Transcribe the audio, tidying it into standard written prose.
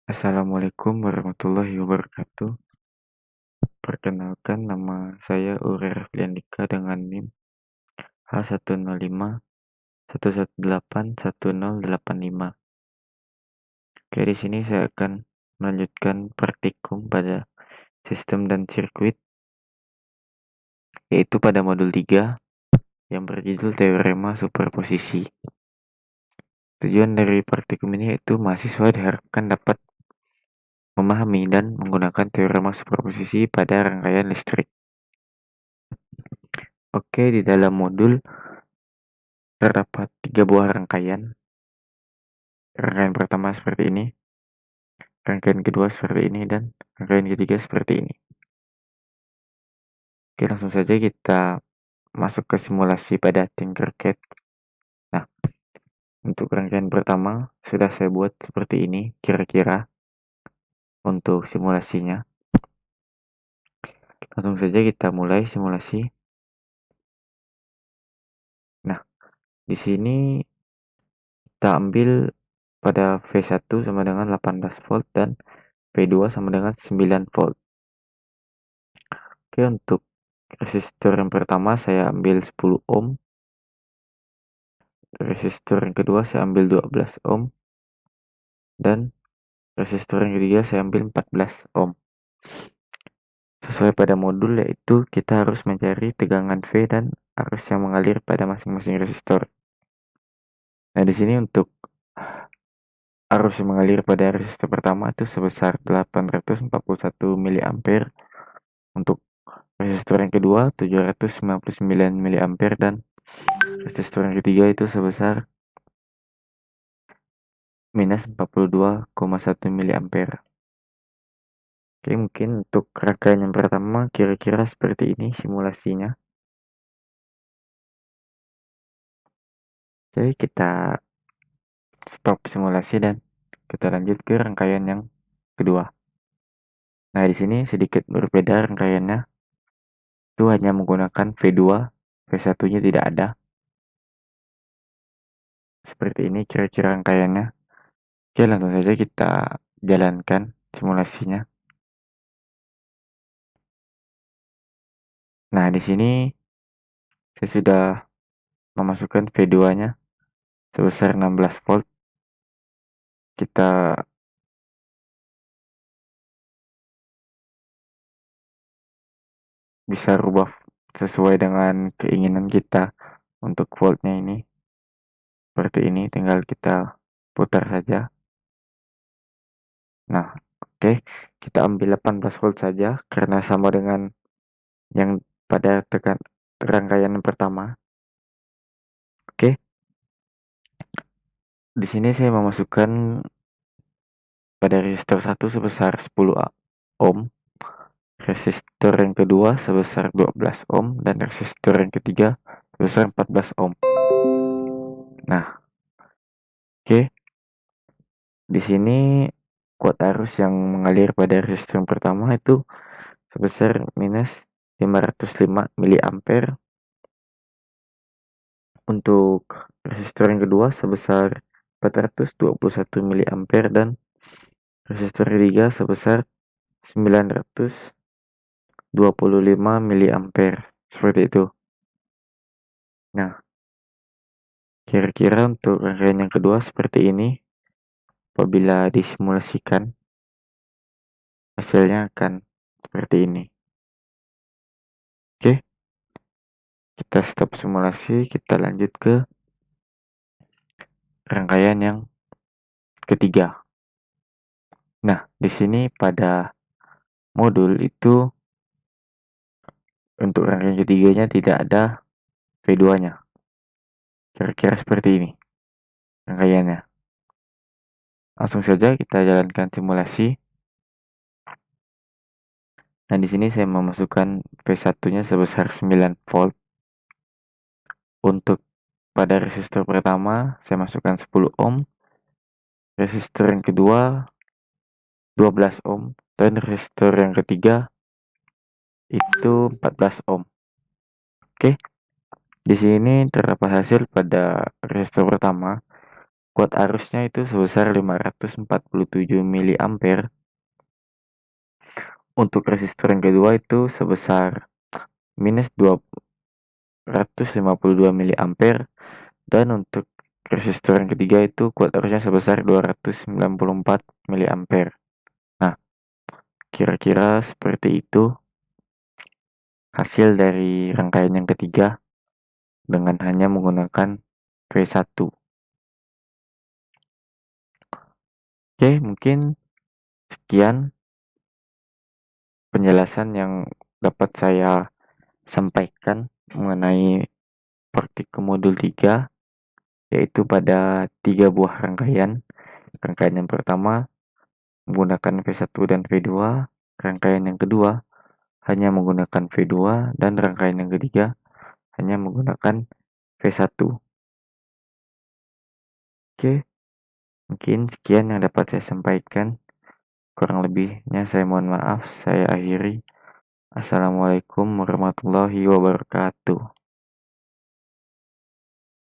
Assalamualaikum warahmatullahi wabarakatuh. Perkenalkan, nama saya Uri Rafliandika dengan NIM H10511810885. Oke, di sini saya akan melanjutkan praktikum pada sistem dan sirkuit, yaitu pada modul 3 yang berjudul teorema superposisi. Tujuan dari praktikum ini yaitu mahasiswa diharapkan dapat memahami dan menggunakan teorema superposisi pada rangkaian listrik. Oke, di dalam modul terdapat 3 buah rangkaian. Rangkaian pertama seperti ini, rangkaian kedua seperti ini, dan rangkaian ketiga seperti ini. Oke, langsung saja kita masuk ke simulasi pada Tinkercad. Nah, untuk rangkaian pertama sudah saya buat seperti ini kira-kira untuk simulasinya. Langsung saja kita mulai simulasi. Nah, di sini kita ambil pada V1 sama dengan 18 volt dan V2 sama dengan 9 volt. Oke, untuk resistor yang pertama saya ambil 10 ohm. Resistor yang kedua saya ambil 12 ohm. Dan resistor yang ketiga saya ambil 14 ohm. Sesuai pada modul, yaitu kita harus mencari tegangan V dan arus yang mengalir pada masing-masing resistor. Nah, di sini untuk arus yang mengalir pada resistor pertama itu sebesar 841 mA. Untuk resistor yang kedua 799 mA dan resistor yang ketiga itu sebesar minus 42,1 mA. Oke, mungkin untuk rangkaian yang pertama kira-kira seperti ini simulasinya. Jadi kita stop simulasi dan kita lanjut ke rangkaian yang kedua. Nah, di sini sedikit berbeda rangkaiannya. Itu hanya menggunakan V2, V1-nya tidak ada. Seperti ini kira-kira rangkaiannya. Oke, langsung saja kita jalankan simulasinya. Nah, di sini saya sudah memasukkan V2-nya sebesar 16 volt. Kita bisa rubah sesuai dengan keinginan kita untuk voltnya ini. Seperti ini, tinggal kita putar saja. Nah, oke, kita ambil 18 volt saja karena sama dengan yang pada rangkaian yang pertama. Oke, di sini saya memasukkan pada resistor 1 sebesar 10 ohm, resistor yang kedua sebesar 12 ohm, dan resistor yang ketiga sebesar 14 ohm. Nah, oke, di sini kuat arus yang mengalir pada resistor yang pertama itu sebesar minus 505 mA. Untuk resistor yang kedua sebesar 421 mA dan resistor ketiga sebesar 925 mA. Seperti itu. Nah, kira-kira untuk rangkaian yang kedua seperti ini. Apabila disimulasikan, hasilnya akan seperti ini. Oke, kita stop simulasi, kita lanjut ke rangkaian yang ketiga. Nah, di sini pada modul itu untuk rangkaian ketiganya tidak ada V2-nya. Kira-kira seperti ini rangkaiannya. Langsung saja kita jalankan simulasi. Nah, di sini saya memasukkan V1-nya sebesar 9 volt. Untuk pada resistor pertama saya masukkan 10 ohm. Resistor yang kedua 12 ohm dan resistor yang ketiga itu 14 ohm. Oke. Di sini terdapat hasil pada resistor pertama, kuat arusnya itu sebesar 547 mA. Untuk resistor yang kedua itu sebesar minus 252 mA. Dan untuk resistor yang ketiga itu kuat arusnya sebesar 294 mA. Nah, kira-kira seperti itu hasil dari rangkaian yang ketiga dengan hanya menggunakan V1. Oke, mungkin sekian penjelasan yang dapat saya sampaikan mengenai praktikum modul 3, yaitu pada 3 buah rangkaian. Rangkaian yang pertama menggunakan V1 dan V2, rangkaian yang kedua hanya menggunakan V2, dan rangkaian yang ketiga hanya menggunakan V1. Oke, mungkin sekian yang dapat saya sampaikan. Kurang lebihnya saya mohon maaf. Saya akhiri. Assalamualaikum warahmatullahi wabarakatuh.